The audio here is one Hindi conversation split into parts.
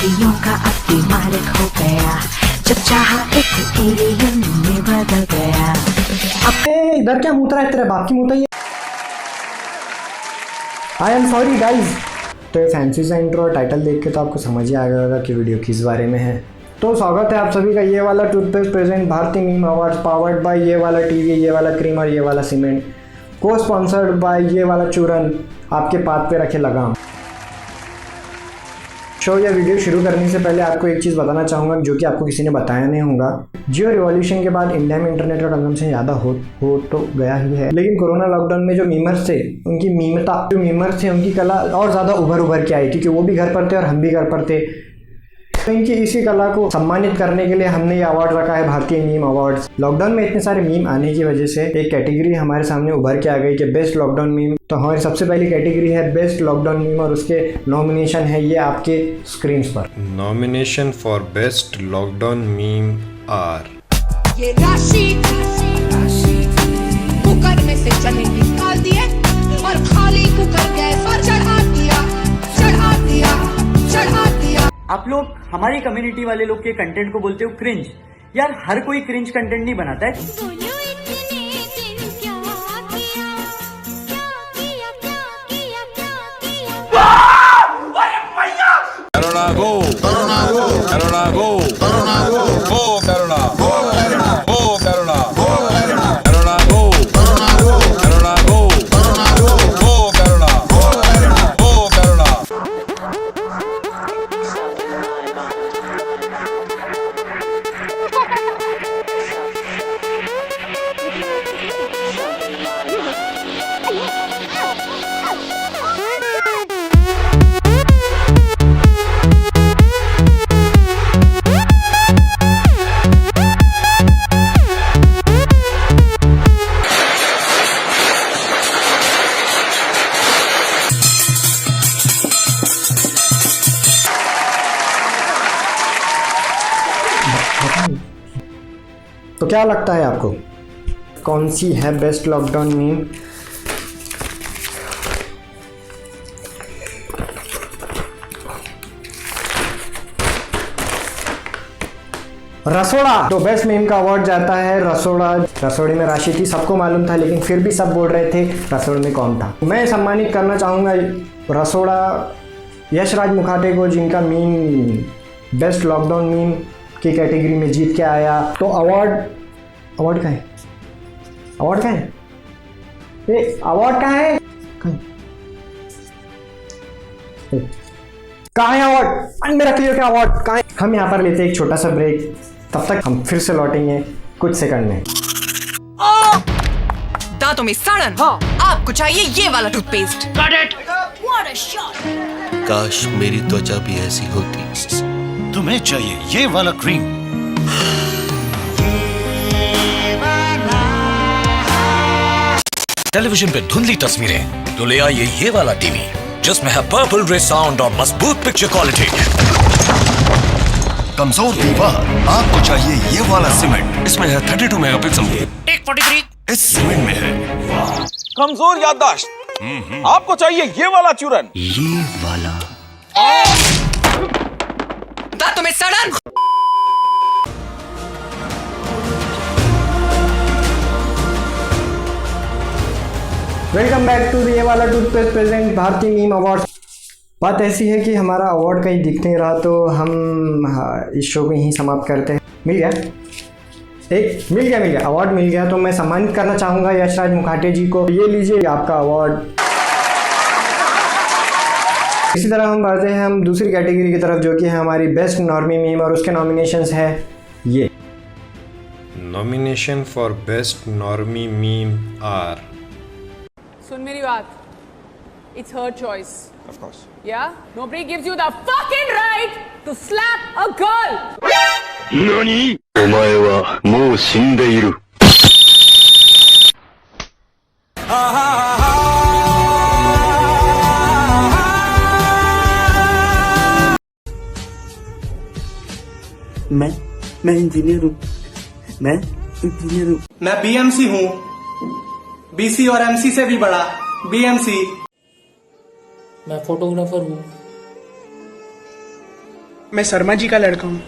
हस्तियों का अति मालिक हो गया, जब चाहा एक एलियन में बदल गया। अब इधर क्या मूत रहा है, तेरे बाप की मूत है। I am sorry guys. तो ये फैंसी सा इंट्रो और टाइटल देख के तो आपको समझ ही आ गया होगा कि वीडियो किस बारे में है। तो स्वागत है आप सभी का ये वाला टूथपेस्ट प्रेजेंट भारतीय मीम अवार्ड्स पावर्ड बाय ये वाला टीवी, ये वाला क्रीम और ये वाला सीमेंट, को स्पॉन्सर्ड बाय ये वाला चूरन, आपके पात पे रखे लगाम। शो या वीडियो शुरू करने से पहले आपको एक चीज़ बताना चाहूँगा जो कि आपको किसी ने बताया नहीं होगा। जियो रिवॉल्यूशन के बाद इंडिया में इंटरनेट का कंजम्पशन ज़्यादा हो तो गया ही है, लेकिन कोरोना लॉकडाउन में जो मीमर्स थे उनकी मीमता, जो मीमर्स थे उनकी कला और ज़्यादा उभर के आई, क्योंकि वो भी घर पर थे और हम भी घर पर थे। तो इनकी इसी कला को सम्मानित करने के लिए हमने ये अवार्ड रखा है भारतीय मीम अवार्ड्स। लॉकडाउन में इतने सारे मीम आने की वजह से एक कैटेगरी हमारे सामने उभर के आ गई कि बेस्ट लॉकडाउन मीम। तो हमारी सबसे पहली कैटेगरी है बेस्ट लॉकडाउन मीम और उसके नॉमिनेशन है ये आपके स्क्रीन पर। Nomination for best lockdown meme are ये राशि कुकर में से चने निकाल दिए और खाली कुकर गैस पर चढ़ा दिया। आप लोग हमारी कम्युनिटी वाले लोग के कंटेंट को बोलते हो क्रिंज। यार हर कोई क्रिंज कंटेंट नहीं बनाता है। तो क्या लगता है आपको कौन सी है बेस्ट लॉकडाउन मीम? रसोड़ा। तो बेस्ट मीम का अवार्ड जाता है रसोड़ा। रसोड़े में राशि थी, सबको मालूम था, लेकिन फिर भी सब बोल रहे थे रसोड़े में कौन था। मैं सम्मानित करना चाहूँगा रसोड़ा यशराज मुखाटे को, जिनका मीम बेस्ट लॉकडाउन मीम की कैटेगरी में जीत के आया। तो अवार्ड कहाँ है? अवार्ड कहाँ है? अवार्ड कहाँ है? कहाँ है अवार्ड? मेरा क्लियर क्या अवार्ड कहाँ है? हम यहाँ पर लेते हैं एक छोटा सा ब्रेक, तब तक हम फिर से लौटेंगे कुछ सेकंड में। दांतों में सड़न, हाँ। आपको चाहिए ये वाला टूथपेस्ट। काश मेरी त्वचा भी ऐसी होती। तुम्हें चाहिए ये वाला क्रीम। टेलीविजन पे धुंधली तस्वीरें तो ले आइए ये वाला टीवी जिसमें है पर्पल रे साउंड और मजबूत पिक्चर क्वालिटी। कमजोर दीवार आपको चाहिए ये वाला सीमेंट, इसमें है 32 मेगापिक्सल। टेक 43 इस सीमेंट में है। कमजोर याददाश्त आपको चाहिए ये वाला चूरन। ये वाला दांतों में सड़न। वेलकम बैक टू ये वाला टूथपेस्ट प्रेजेंट भारतीय मीम अवार्ड। बात ऐसी है कि हमारा अवार्ड कहीं दिख नहीं रहा, तो हम इस शो को यहीं समाप्त करते हैं। मिल गया अवार्ड मिल गया। तो मैं सम्मानित करना चाहूँगा यशराज मुखाटे जी को। ये लीजिए आपका अवार्ड। इसी तरह हम बढ़ते हैं हम दूसरी कैटेगरी की तरफ, जो कि है हमारी बेस्ट नॉर्मी मीम और उसके नॉमिनेशंस है ये। Nomination for best normie meme are. सुन मेरी बात, it's her choice. Of course. Yeah? Nobody gives you the fucking right to slap a girl. NANI? お前はもう死んでいる。मैं इंजीनियर हूँ। मैं बीएमसी हूँ, बीसी और एमसी से भी बड़ा बीएमसी। मैं फोटोग्राफर हूँ। मैं शर्मा जी का लड़का हूँ।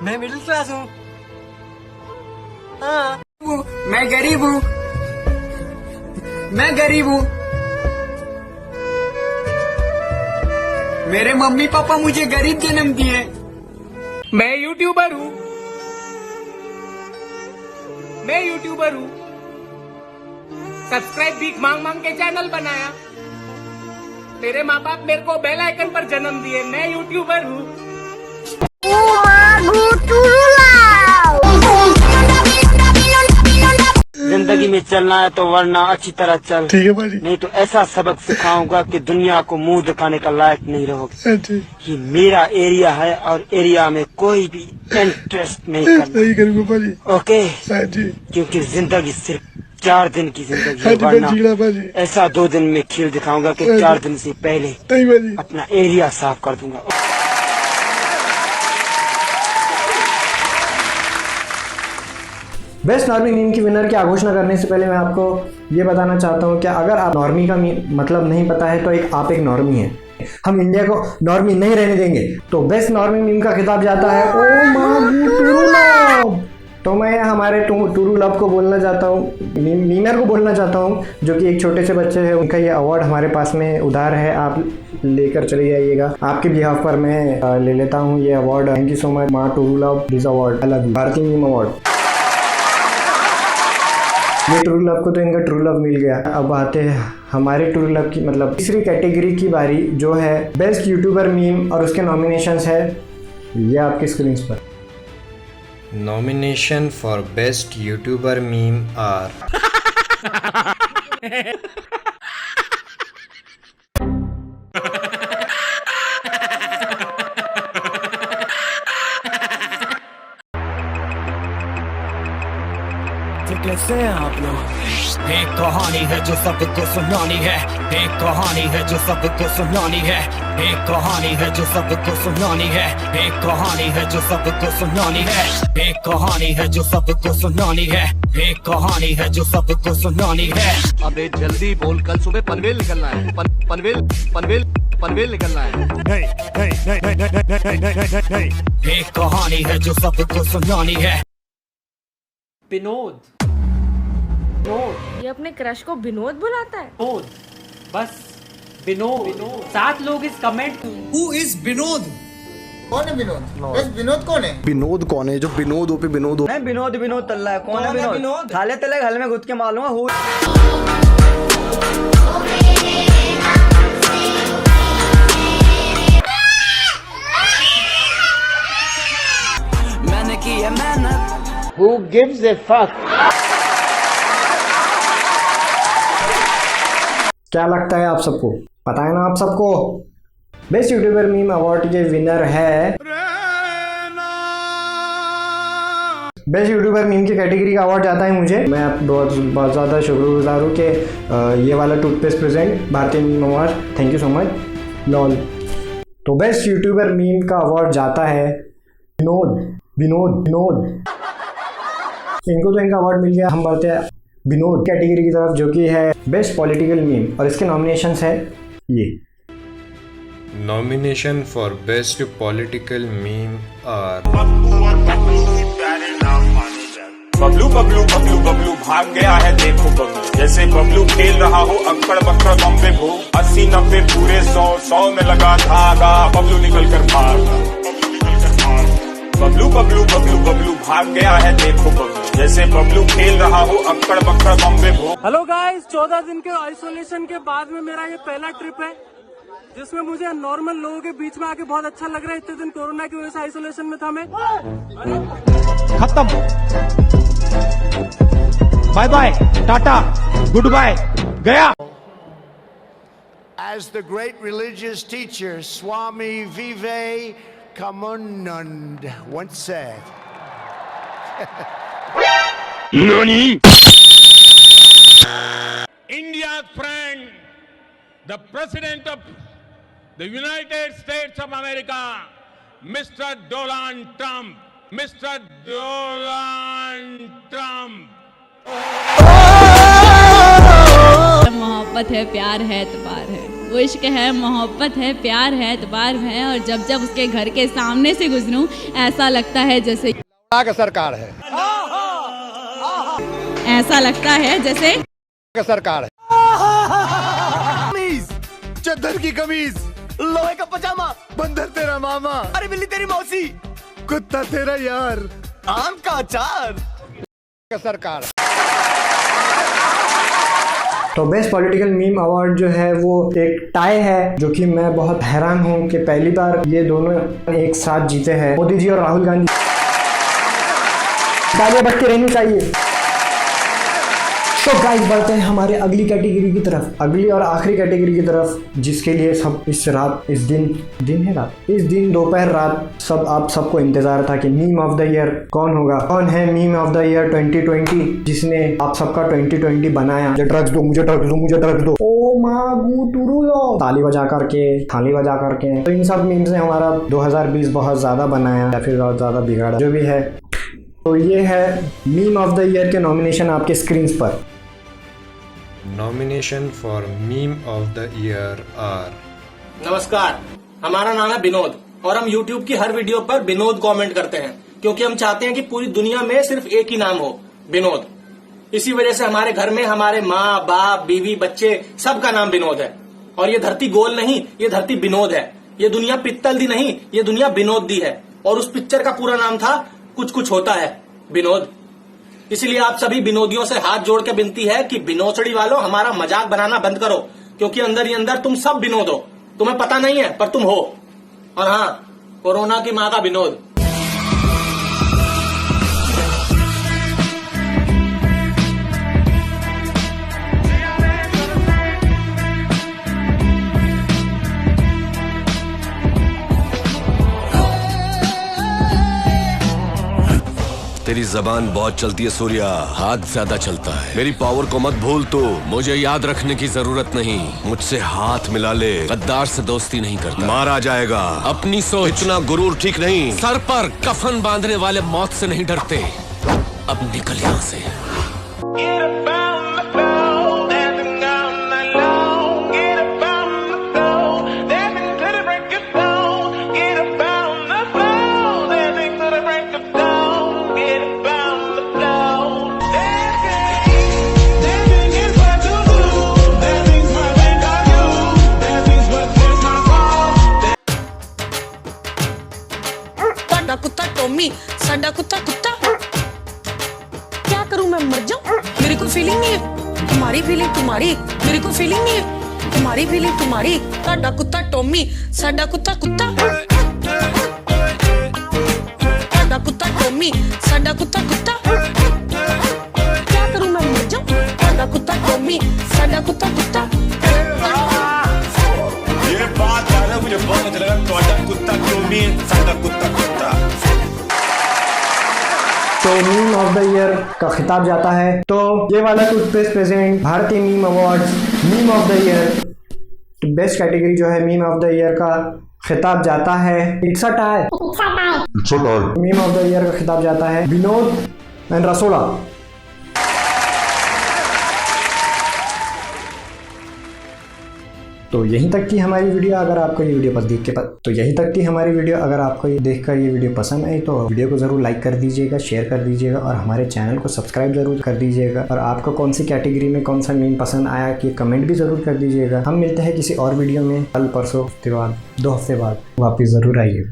मैं मिडिल क्लास हूँ। हाँ। मैं गरीब हूँ। मैं गरीब हूँ। मेरे मम्मी पापा मुझे गरीब जन्म दिए। मैं यूट्यूबर हूँ। मैं यूट्यूबर हूँ। सब्सक्राइब भीख मांग मांग के चैनल बनाया। मेरे माँ बाप मेरे को बेल आइकन पर जन्म दिए। मैं यूट्यूबर हूँ। जिंदगी में चलना है तो वरना अच्छी तरह चल, ठीक है भाई, नहीं तो ऐसा सबक सिखाऊंगा कि दुनिया को मुंह दिखाने का लायक नहीं रहोगे। कि मेरा एरिया है और एरिया में कोई भी इंटरेस्ट नहीं करना। भाई। ओके क्योंकि जिंदगी सिर्फ 4 दिन की जिंदगी है, वरना ऐसा 2 दिन में खेल दिखाऊंगा कि 4 दिन से पहले अपना एरिया साफ कर दूंगा। बेस्ट नॉर्मी मीम की विनर की घोषणा करने से पहले मैं आपको ये बताना चाहता हूँ कि अगर आप नॉर्मी का मतलब नहीं पता है तो आप एक नॉर्मी हैं। हम इंडिया को नॉर्मी नहीं रहने देंगे। तो बेस्ट नॉर्मी मीम का खिताब जाता है ओ मागू टूरू लव। तो मैं हमारे टूरू लव को बोलना चाहता हूँ, मीमर को बोलना चाहता हूँ, जो कि एक छोटे से बच्चे हैं। उनका ये अवार्ड हमारे पास में उधार है, आप लेकर चले जाइएगा। आपके बिहाफ पर मैं ले लेता हूँ ये award. Thank you so much माँ true love, this award I love you. भारतीय मीम अवार्ड। ये ट्रू लव को तो इनका ट्रू लव मिल गया। अब आते हैं हमारे ट्रू लव की मतलब तीसरी कैटेगरी की बारी, जो है बेस्ट यूट्यूबर मीम, और उसके नॉमिनेशंस है ये आपके स्क्रीन पर। Nomination for best YouTuber meme are कैसे हैं आप लोग? एक कहानी है जो सबको सुनानी है। एक कहानी है जो सबको सुनानी है। एक कहानी है जो सबको सुनानी है। एक कहानी है जो सबको सुनानी है। एक कहानी है जो सबको सुनानी है। एक कहानी है जो सबको सुनानी है। अबे जल्दी बोल, कल सुबह पनवेल निकलना है। पनवेल निकलना है। एक कहानी है जो सबको सुनानी है। विनोद, ये अपने क्रश को विनोद बुलाता है। विनोद, बस विनोद। 7 लोग इस कमेंट। Who is Vinod? कौन है विनोद? विनोद कौन है? विनोद कौन है? जो विनोद हो पे विनोद हो। नहीं, विनोद तल्ला है। कौन है विनोद? खाले तले घर में घुस के मालूम है। मैंने की है मेहनत। Who gives a fuck? क्या लगता है आप सबको? पता है ना आप सबको? बेस्ट यूट्यूबर मीम अवार्ड के विनर है बेस्ट यूट्यूबर मीम की कैटेगरी का अवार्ड जाता है मुझे। मैं बहुत ज़्यादा शुक्रगुजार हूँ कि ये वाला टूथपेस्ट प्रेजेंट भारतीय meme award. Thank you so much lol. तो बेस्ट यूट्यूबर मीम का अवार्ड जाता है विनोद। इनको तो इनका अवार्ड मिल गया। हम बढ़ते हैं विनोद कैटेगरी की तरफ, जो कि है बेस्ट पॉलिटिकल मीम, और इसके नॉमिनेशंस है ये। Nomination for best political meme are Bablu भाग गया है देखो बबलू। जैसे बबलू खेल रहा हो अक्कड़ बक्कड़ बम्बे भो। 80-90 पूरे 100 में लगा धागा। बबलू निकल कर भागा। बबलू भाग गया है देखो बबलू। जैसे बबलू खेल रहा हो अक्कड़ बक्कड़ बम्बे भो। हेलो गाइस, 14 दिन के आइसोलेशन के बाद में मेरा ये पहला ट्रिप है, जिसमें मुझे नॉर्मल लोगों के बीच में आके बहुत अच्छा लग रहा है। इतने दिन कोरोना की वजह से आइसोलेशन में था मैं। खत्म, bye bye, tata, goodbye, गया। As the great religious teacher Swami Vivekananda once said. NANI? India's friend, the President of the United States of America, Mr. Donald Trump. मोहब्बत है, प्यार है, एतबार है। वो इश्क है, मोहब्बत है, प्यार है, एतबार है। और जब जब उसके घर के सामने से गुजरूं ऐसा लगता है जैसे सरकार है, ऐसा लगता है जैसे सरकार है। चद्दर की कमीज, लोहे का पजामा, बंदर तेरा मामा, अरे बिल्ली तेरी मौसी, कुत्ता तेरा यार, आम का अचार, सरकार। तो बेस्ट पॉलिटिकल मीम अवार्ड जो है वो एक टाई है, जो कि मैं बहुत हैरान हूँ कि पहली बार ये दोनों एक साथ जीते हैं, मोदी जी और राहुल गांधी। तालियां बजती रहनी चाहिए। तो गाइस बढ़ते हैं हमारे अगली कैटेगरी की तरफ, अगली और आखिरी कैटेगरी की तरफ, जिसके लिए सब इस दिन दोपहर रात सब आप सबको इंतजार था कि मीम ऑफ द ईयर कौन होगा, कौन है मीम ऑफ द ईयर 2020, जिसने आप सबका 2020 बनाया। मुझे ड्रग्स दो, मुझे ड्रग्स दो, मुझे ड्रग्स दो, ओ मागू तुरुलो, ताली बजा करके, थाली बजा करके। तो इन सब मीम्स ने हमारा 2020 बहुत ज्यादा बनाया या फिर बहुत ज्यादा बिगाड़ा, जो भी है। तो ये है मीम ऑफ द ईयर के नॉमिनेशन आपके स्क्रीन पर। Nomination for meme of the year are नमस्कार, हमारा नाम है विनोद और हम YouTube की हर वीडियो पर विनोद कमेंट करते हैं, क्योंकि हम चाहते हैं कि पूरी दुनिया में सिर्फ एक ही नाम हो, विनोद। इसी वजह से हमारे घर में हमारे माँ बाप बीवी बच्चे सबका नाम विनोद है। और ये धरती गोल नहीं, ये धरती विनोद है। ये दुनिया पित्तल दी नहीं, ये दुनिया विनोद दी है। और उस पिक्चर का पूरा नाम था कुछ कुछ होता है विनोद। इसलिए आप सभी विनोदियों से हाथ जोड़ के विनती है कि विनोदड़ी वालों हमारा मजाक बनाना बंद करो, क्योंकि अंदर ही अंदर तुम सब विनोद हो। तुम्हें पता नहीं है पर तुम हो। और हाँ, कोरोना की माँ का विनोद। तेरी जबान बहुत चलती है सूर्या, हाथ ज्यादा चलता है। मेरी पावर को मत भूल तू, मुझे याद रखने की जरूरत नहीं। मुझसे हाथ मिला ले, गद्दार से दोस्ती नहीं करता, मारा जाएगा। अपनी सोच, इतना गुरूर ठीक नहीं। सर पर कफन बांधने वाले मौत से नहीं डरते। अब निकल यहाँ से। कुत्ता टॉमी, साडा कुत्ता कुत्ता। क्या करूं मैं, मर जाऊं? मेरी कोई फीलिंग नहीं है, तुम्हारी फीलिंग तुम्हारी। मेरी कोई फीलिंग नहीं है, तुम्हारी फीलिंग तुम्हारी। साडा कुत्ता टॉमी, साडा कुत्ता कुत्ता। साडा कुत्ता टॉमी, साडा कुत्ता कुत्ता। क्या करूं मैं, मर जाऊं? साडा कुत्ता टॉमी, साडा कुत्ता कुत्ता। ये बात है, मुझे बहुत अच्छा लगा। साडा कुत्ता टॉमी, साडा कुत्ता कुत्ता। तो मीम ऑफ द ईयर का खिताब जाता है। तो ये वाला टूथपेस्ट प्रेजेंट भारतीय meme awards meme of the year best category जो है मीम ऑफ द ईयर का खिताब जाता है। It's a tie. Meme of the year का खिताब जाता है विनोद एंड रसोड़ा। तो यहीं तक की हमारी वीडियो। अगर आपको ये वीडियो अगर आपको ये देखकर ये वीडियो पसंद आई तो वीडियो को ज़रूर लाइक कर दीजिएगा, शेयर कर दीजिएगा और हमारे चैनल को सब्सक्राइब ज़रूर कर दीजिएगा। और आपको कौन सी कैटेगरी में कौन सा मीम पसंद आया कि कमेंट भी ज़रूर कर दीजिएगा। हम मिलते हैं किसी और वीडियो में कल, परसों, हफ्ते बाद, 2 हफ्ते बाद। वापस ज़रूर आइए।